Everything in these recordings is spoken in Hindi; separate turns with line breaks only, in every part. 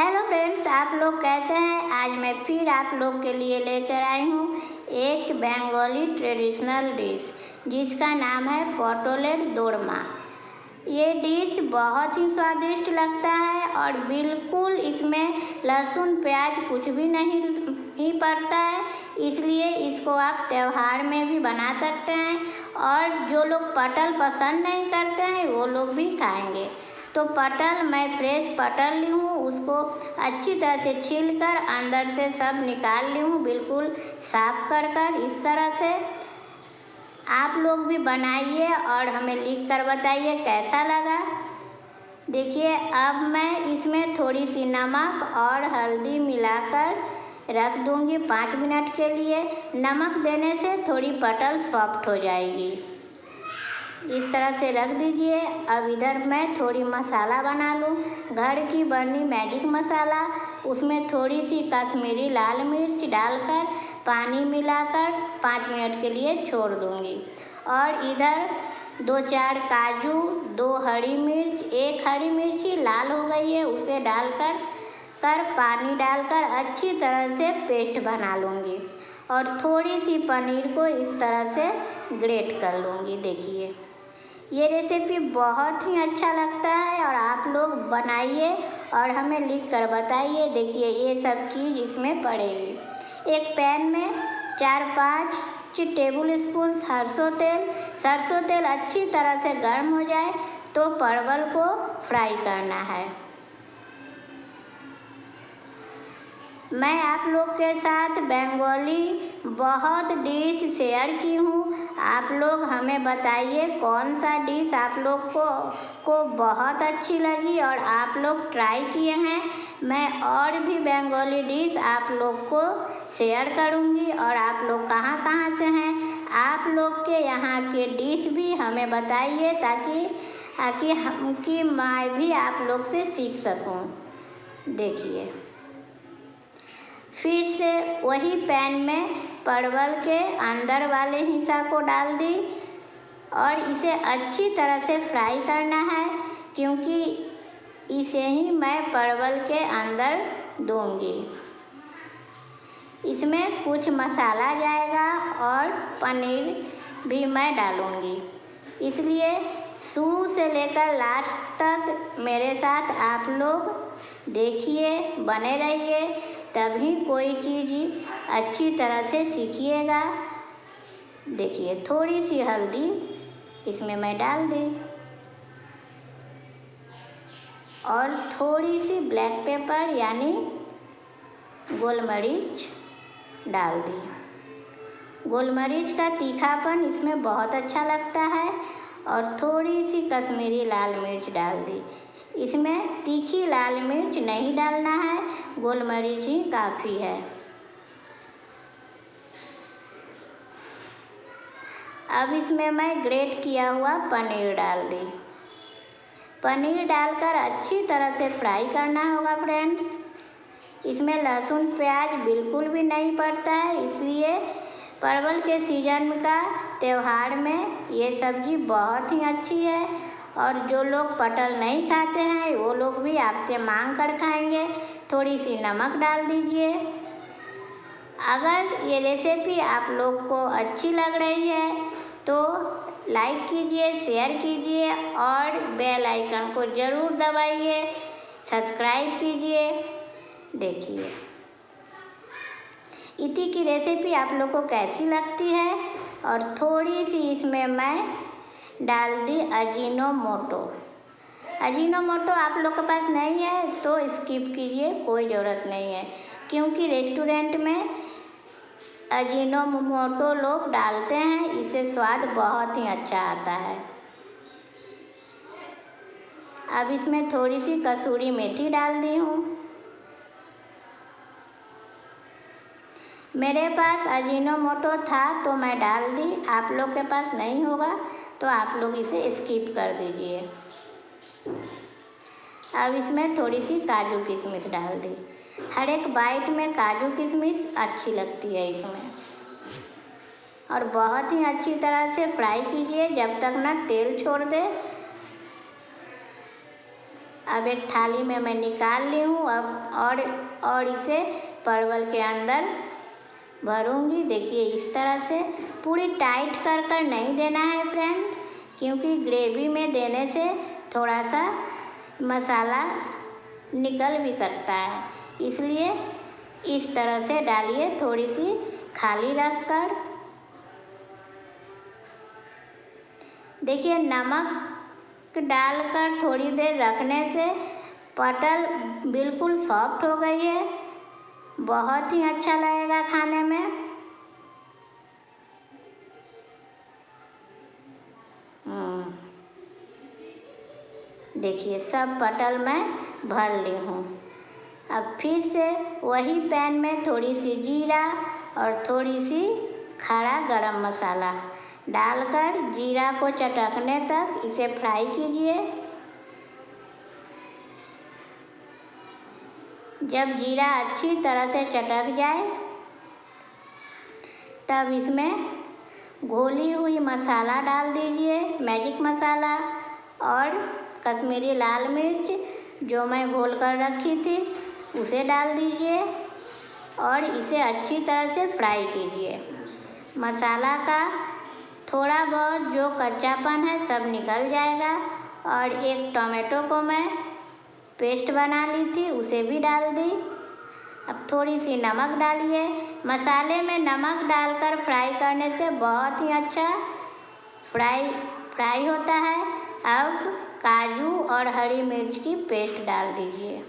हेलो फ्रेंड्स, आप लोग कैसे हैं। आज मैं फिर आप लोग के लिए लेकर आई हूँ एक बंगाली ट्रेडिशनल डिश जिसका नाम है पटोलेर दोरमा। ये डिश बहुत ही स्वादिष्ट लगता है और बिल्कुल इसमें लहसुन प्याज कुछ भी नहीं पड़ता है, इसलिए इसको आप त्यौहार में भी बना सकते हैं और जो लोग पटल पसंद नहीं करते हैं वो लोग भी खाएंगे। तो पटल मैं फ्रेश पटल ली हूँ, उसको अच्छी तरह से छील कर अंदर से सब निकाल ली हूँ, बिल्कुल साफ कर इस तरह से। आप लोग भी बनाइए और हमें लिख कर बताइए कैसा लगा। देखिए, अब मैं इसमें थोड़ी सी नमक और हल्दी मिलाकर रख दूँगी 5 मिनट के लिए। नमक देने से थोड़ी पटल सॉफ्ट हो जाएगी। इस तरह से रख दीजिए। अब इधर मैं थोड़ी मसाला बना लूँ, घर की बनी मैजिक मसाला। उसमें थोड़ी सी कश्मीरी लाल मिर्च डालकर पानी मिलाकर 5 मिनट के लिए छोड़ दूँगी। और इधर 2-4 काजू, 2 हरी मिर्च, 1 हरी मिर्ची लाल हो गई है उसे डालकर पानी डालकर अच्छी तरह से पेस्ट बना लूँगी। और थोड़ी सी पनीर को इस तरह से ग्रेट कर लूँगी। देखिए, ये रेसिपी बहुत ही अच्छा लगता है और आप लोग बनाइए और हमें लिख कर बताइए। देखिए, ये सब चीज़ इसमें पड़ेगी। एक पैन में 4-5 टेबल स्पून सरसों तेल अच्छी तरह से गर्म हो जाए तो परवल को फ्राई करना है। मैं आप लोग के साथ बंगाली बहुत डिश शेयर की हूँ। आप लोग हमें बताइए कौन सा डिश आप लोग को बहुत अच्छी लगी और आप लोग ट्राई किए हैं। मैं और भी बंगाली डिश आप लोग को शेयर करूँगी और आप लोग कहाँ से हैं, आप लोग के यहाँ के डिश भी हमें बताइए ताकि मैं भी आप लोग से सीख सकूँ। देखिए, फिर से वही पैन में परवल के अंदर वाले हिस्सा को डाल दी और इसे अच्छी तरह से फ्राई करना है, क्योंकि इसे ही मैं परवल के अंदर दूंगी। इसमें कुछ मसाला जाएगा और पनीर भी मैं डालूंगी, इसलिए शुरू से लेकर लास्ट तक मेरे साथ आप लोग देखिए, बने रहिए, तभी कोई चीज़ अच्छी तरह से सीखिएगा। देखिए, थोड़ी सी हल्दी इसमें मैं डाल दी और थोड़ी सी ब्लैक पेपर यानी गोल मरीच डाल दी। गोल मरीच का तीखापन इसमें बहुत अच्छा लगता है। और थोड़ी सी कश्मीरी लाल मिर्च डाल दी। इसमें तीखी लाल मिर्च नहीं डालना है, गोल मरीच ही काफ़ी है। अब इसमें मैं ग्रेट किया हुआ पनीर डाल दी। पनीर डालकर अच्छी तरह से फ्राई करना होगा फ्रेंड्स। इसमें लहसुन प्याज बिल्कुल भी नहीं पड़ता है, इसलिए परवल के सीजन का त्यौहार में ये सब्ज़ी बहुत ही अच्छी है। और जो लोग पटल नहीं खाते हैं वो लोग भी आपसे मांग कर खाएंगे। थोड़ी सी नमक डाल दीजिए। अगर ये रेसिपी आप लोग को अच्छी लग रही है तो लाइक कीजिए, शेयर कीजिए और बेल आइकन को ज़रूर दबाइए, सब्सक्राइब कीजिए। देखिए, इति की रेसिपी आप लोग को कैसी लगती है। और थोड़ी सी इसमें मैं डाल दी अजीनोमोटो। अजीनोमोटो आप लोग के पास नहीं है तो स्किप कीजिए, कोई ज़रूरत नहीं है, क्योंकि रेस्टोरेंट में अजीनोमोटो लोग डालते हैं, इससे स्वाद बहुत ही अच्छा आता है। अब इसमें थोड़ी सी कसूरी मेथी डाल दी हूँ। मेरे पास अजीनोमोटो था तो मैं डाल दी, आप लोग के पास नहीं होगा तो आप लोग इसे स्किप कर दीजिए। अब इसमें थोड़ी सी काजू किशमिश डाल दी। हर एक बाइट में काजू किशमिश अच्छी लगती है इसमें। और बहुत ही अच्छी तरह से फ्राई कीजिए जब तक ना तेल छोड़ दे। अब एक थाली में मैं निकाल ली हूँ। अब और इसे परवल के अंदर भरूंगी। देखिए इस तरह से पूरी टाइट कर नहीं देना है फ्रेंड, क्योंकि ग्रेवी में देने से थोड़ा सा मसाला निकल भी सकता है, इसलिए इस तरह से डालिए, थोड़ी सी खाली रख कर। देखिए नमक डालकर थोड़ी देर रखने से पटल बिल्कुल सॉफ्ट हो गई है, बहुत ही अच्छा लगेगा खाने में। देखिए सब पटल मैं भर ली हूँ। अब फिर से वही पैन में थोड़ी सी जीरा और थोड़ी सी खड़ा गरम मसाला डालकर जीरा को चटकने तक इसे फ्राई कीजिए। जब जीरा अच्छी तरह से चटक जाए तब इसमें घोली हुई मसाला डाल दीजिए, मैजिक मसाला और कश्मीरी लाल मिर्च जो मैं घोल कर रखी थी उसे डाल दीजिए और इसे अच्छी तरह से फ्राई कीजिए। मसाला का थोड़ा बहुत जो कच्चापन है सब निकल जाएगा। और एक टमाटो को मैं पेस्ट बना ली थी उसे भी डाल दी। अब थोड़ी सी नमक डालिए। मसाले में नमक डालकर फ्राई करने से बहुत ही अच्छा फ्राई होता है। अब काजू और हरी मिर्च की पेस्ट डाल दीजिए।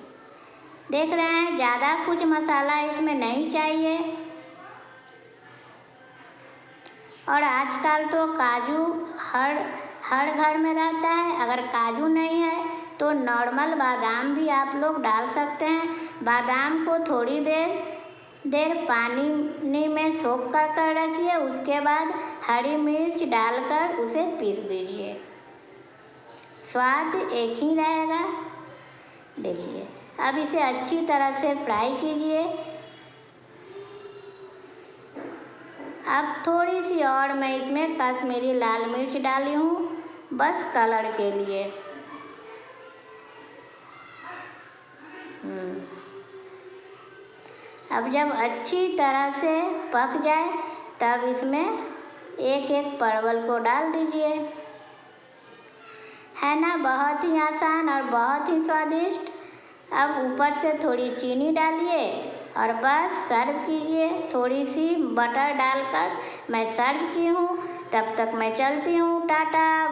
देख रहे हैं ज़्यादा कुछ मसाला इसमें नहीं चाहिए। और आजकल तो काजू हर घर में रहता है। अगर काजू नहीं है तो नॉर्मल बादाम भी आप लोग डाल सकते हैं। बादाम को थोड़ी देर पानी में सोख कर रखिए, उसके बाद हरी मिर्च डालकर उसे पीस दीजिए, स्वाद एक ही रहेगा। देखिए अब इसे अच्छी तरह से फ्राई कीजिए। अब थोड़ी सी और मैं इसमें कश्मीरी लाल मिर्च डाली हूँ, बस कलर के लिए। अब जब अच्छी तरह से पक जाए तब इसमें एक एक परवल को डाल दीजिए। है ना बहुत ही आसान और बहुत ही स्वादिष्ट। अब ऊपर से थोड़ी चीनी डालिए और बस सर्व कीजिए। थोड़ी सी बटर डालकर मैं सर्व की हूँ। तब तक मैं चलती हूँ, टाटा।